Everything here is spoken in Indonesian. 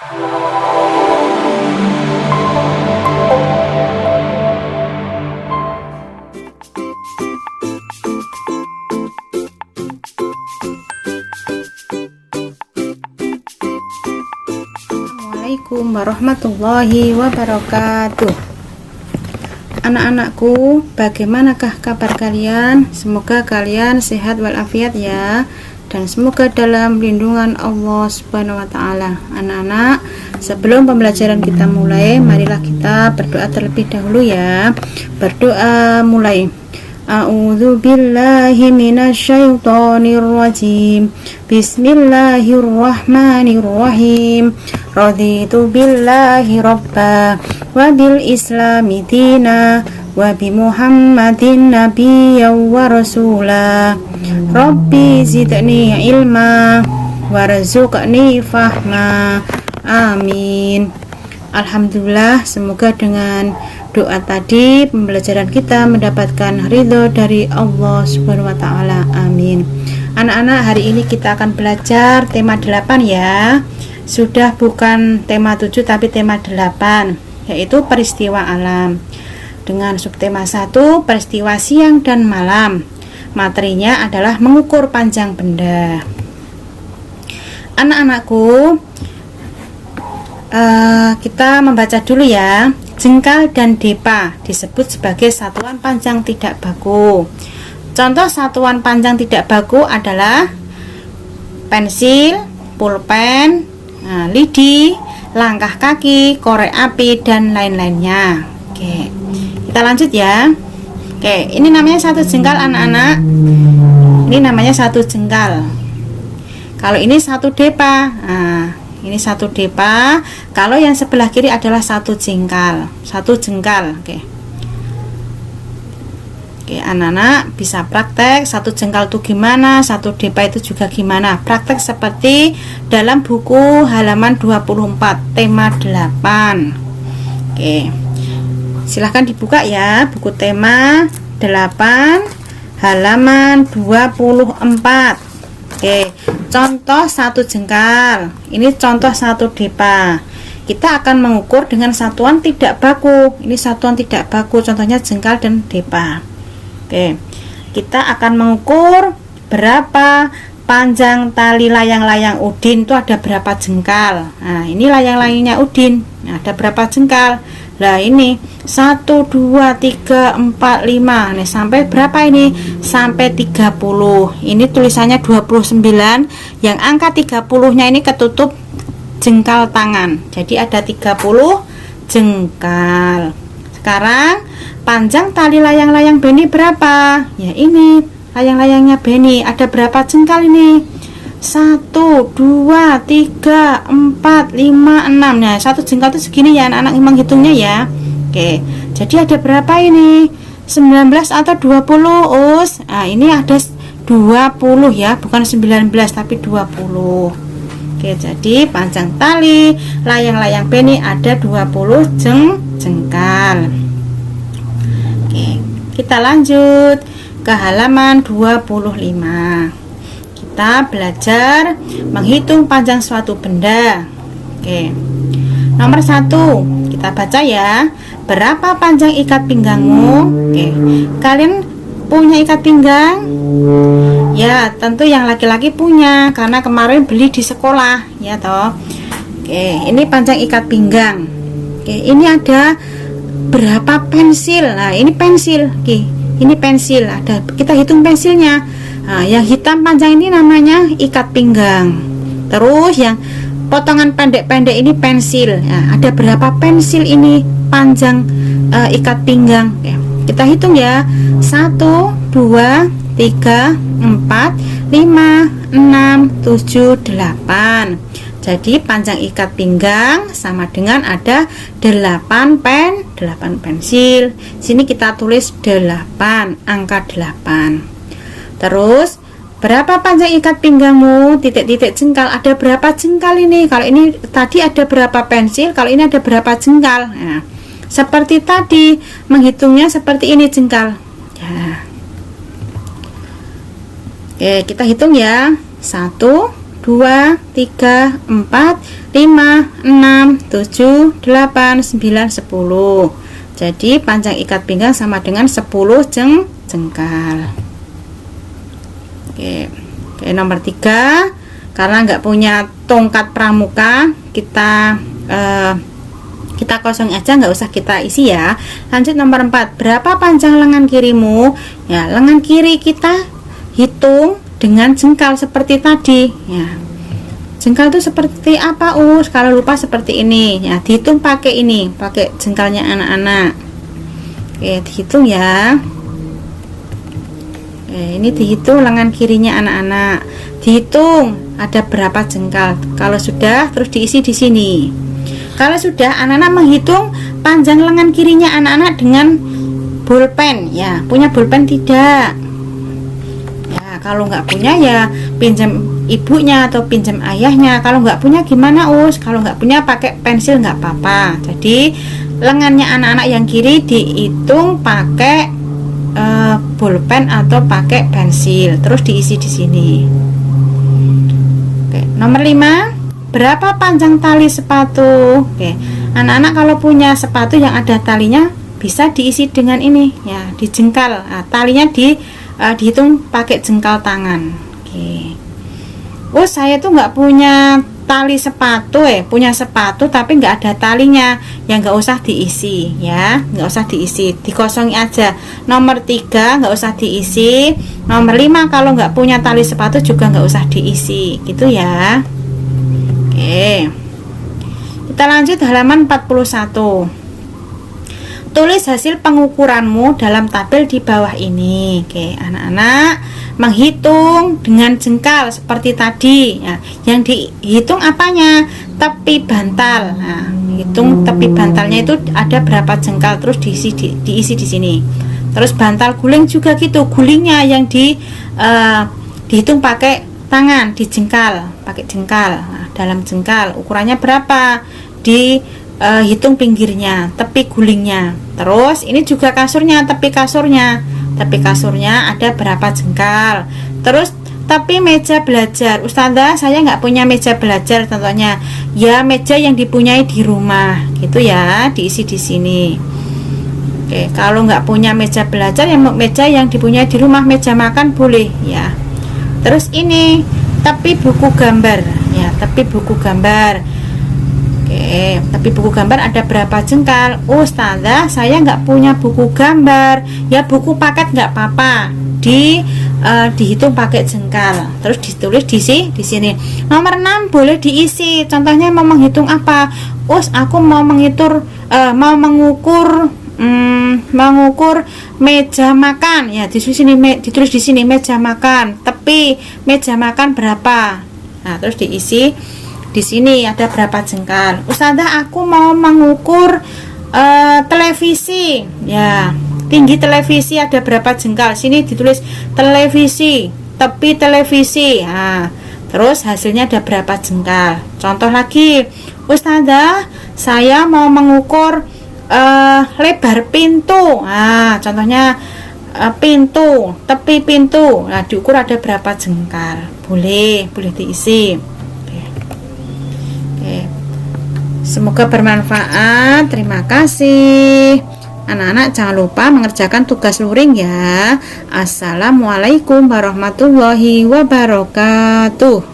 Assalamualaikum warahmatullahi wabarakatuh. Anak-anakku, bagaimanakah kabar kalian? Semoga kalian sehat walafiat ya, dan semoga dalam lindungan Allah Subhanahu wa taala. Anak-anak, sebelum pembelajaran kita mulai, marilah kita berdoa terlebih dahulu ya. Berdoa mulai. A'udzu billahi minasyaitonir rajim. Bismillahirrahmanirrahim. Raditu billahi rabba wa bil islami dina wa bi Muhammadin nabiyyan wa rasula. Rabbi zidni ilma warzuqni fahma. Amin. Alhamdulillah, semoga dengan doa tadi pembelajaran kita mendapatkan ridho dari Allah Subhanahu wa taala. Amin. Anak-anak, hari ini kita akan belajar tema 8 ya. Sudah bukan tema 7 tapi tema 8, yaitu peristiwa alam. Dengan subtema 1, peristiwa siang dan malam. Materinya adalah mengukur panjang benda. Anak-anakku, kita membaca dulu ya. Jengkal dan depa disebut sebagai satuan panjang tidak baku. Contoh satuan panjang tidak baku adalah pensil, pulpen, lidi, langkah kaki, korek api, dan lain-lainnya. Oke, kita lanjut ya. Oke, ini namanya satu jengkal anak-anak. Ini namanya satu jengkal. Kalau ini satu depa, ini satu depa. Kalau yang sebelah kiri adalah satu jengkal. Satu jengkal. Oke, anak-anak bisa praktek satu jengkal itu gimana, satu depa itu juga gimana. Praktek seperti dalam buku halaman 24 tema 8. Oke, silahkan dibuka ya, buku tema 8 halaman 24. Oke, contoh satu jengkal. Ini contoh satu depa. Kita akan mengukur dengan satuan tidak baku. Ini satuan tidak baku, contohnya jengkal dan depa. Oke, kita akan mengukur berapa panjang tali layang-layang udin, itu ada berapa jengkal. Nah, ini layang-layangnya udin. Nah, ada berapa jengkal? Nah, ini 1, 2, 3, 4, 5. Nih, sampai berapa ini? Sampai 30. Ini tulisannya 29. Yang angka 30-nya ini ketutup jengkal tangan. Jadi ada 30 jengkal. Sekarang panjang tali layang-layang Beni berapa? Ya, ini layang-layangnya Beni. Ada berapa jengkal ini? 1, 2, 3, 4, 5, 6. Nah, satu jengkal itu segini ya anak-anak, menghitungnya ya. Oke, jadi ada berapa ini? 19 atau 20 us? Nah, ini ada 20 ya, bukan 19 tapi 20. Oke, jadi panjang tali layang-layang Beni ada 20 jengkal. Oke, kita lanjut ke halaman 25. Kita belajar menghitung panjang suatu benda. Oke, nomor 1 kita baca ya. Berapa panjang ikat pinggangmu? Oke, kalian punya ikat pinggang? Ya, tentu yang laki-laki punya karena kemarin beli di sekolah ya toh. Oke, ini panjang ikat pinggang. Oke, ini ada berapa pensil? Nah, ini pensil. Oke, ini pensil. Ada, kita hitung pensilnya. Nah, yang hitam panjang ini namanya ikat pinggang. Terus yang potongan pendek-pendek ini pensil. Nah, ada berapa pensil ini panjang ikat pinggang? Oke, kita hitung ya. 1, 2, 3, 4, 5, 6, 7, 8. Jadi panjang ikat pinggang sama dengan ada 8 pensil. Sini kita tulis 8, angka 8. Terus berapa panjang ikat pinggangmu? Titik-titik jengkal, ada berapa jengkal ini? Kalau ini tadi ada berapa pensil, kalau ini ada berapa jengkal? Nah, seperti tadi, menghitungnya seperti ini jengkal ya. Oke, kita hitung ya. 1, 2, 3, 4, 5, 6, 7, 8, 9, 10. Jadi panjang ikat pinggang sama dengan 10 jengkal. Oke, nomor 3, karena nggak punya tongkat pramuka, kita kosong aja, nggak usah kita isi ya. Lanjut nomor 4, berapa panjang lengan kirimu? Ya, lengan kiri kita hitung dengan jengkal seperti tadi ya. Jengkal itu seperti apa, kalau lupa seperti ini ya, dihitung pakai ini, pakai jengkalnya anak-anak. Oke, dihitung ya. Ini dihitung lengan kirinya anak-anak, dihitung ada berapa jengkal. Kalau sudah, terus diisi di sini. Kalau sudah, anak-anak menghitung panjang lengan kirinya anak-anak dengan bolpen ya. Punya bolpen tidak? Ya, kalau nggak punya ya pinjam ibunya atau pinjam ayahnya. Kalau nggak punya gimana, Kalau nggak punya pakai pensil nggak apa-apa. Jadi lengannya anak-anak yang kiri dihitung pakai bolpen atau pakai pensil, terus diisi di sini. Oke, nomor 5, berapa panjang tali sepatu? Oke, anak-anak kalau punya sepatu yang ada talinya bisa diisi dengan ini ya, di jengkal. Nah, talinya dihitung pakai jengkal tangan. Oke. Saya tuh nggak punya tali sepatu, punya sepatu tapi nggak ada talinya, ya nggak usah diisi ya, nggak usah diisi, dikosongi aja. Nomor 3 nggak usah diisi. Nomor 5 kalau nggak punya tali sepatu juga nggak usah diisi, gitu ya. Oke, kita lanjut halaman 41. Tulis hasil pengukuranmu dalam tabel di bawah ini. Oke, anak-anak menghitung dengan jengkal seperti tadi ya. Yang dihitung apanya? Tepi bantal. Nah, hitung tepi bantalnya itu ada berapa jengkal, terus diisi di sini. Terus bantal guling juga gitu, gulingnya yang dihitung pakai tangan, di jengkal, pakai jengkal. Nah, dalam jengkal ukurannya berapa? Hitung pinggirnya, tepi gulingnya. Terus ini juga kasurnya, tepi kasurnya ada berapa jengkal. Terus tepi meja belajar, Ustazah saya nggak punya meja belajar, contohnya ya meja yang dipunyai di rumah, gitu ya, diisi di sini. Oke, kalau nggak punya meja belajar, ya meja yang dipunyai di rumah, meja makan boleh ya. Terus ini tepi buku gambar ya, tepi buku gambar. Oke, tapi buku gambar ada berapa jengkal? Ustazah saya nggak punya buku gambar, ya buku paket nggak apa-apa, dihitung pakai jengkal, terus ditulis di sini. Nomor 6 boleh diisi, contohnya mau menghitung apa? Aku mau mengukur meja makan ya, ditulis di sini meja makan, tepi meja makan berapa. Nah, terus diisi di sini ada berapa jengkal. Ustazah aku mau mengukur televisi ya, tinggi televisi ada berapa jengkal, sini ditulis televisi, tepi televisi. Nah, terus hasilnya ada berapa jengkal. Contoh lagi, Ustazah saya mau mengukur lebar pintu. Nah, contohnya pintu, tepi pintu. Nah, diukur ada berapa jengkal. Boleh diisi. Semoga bermanfaat. Terima kasih. Anak-anak jangan lupa mengerjakan tugas luring ya. Assalamualaikum warahmatullahi wabarakatuh.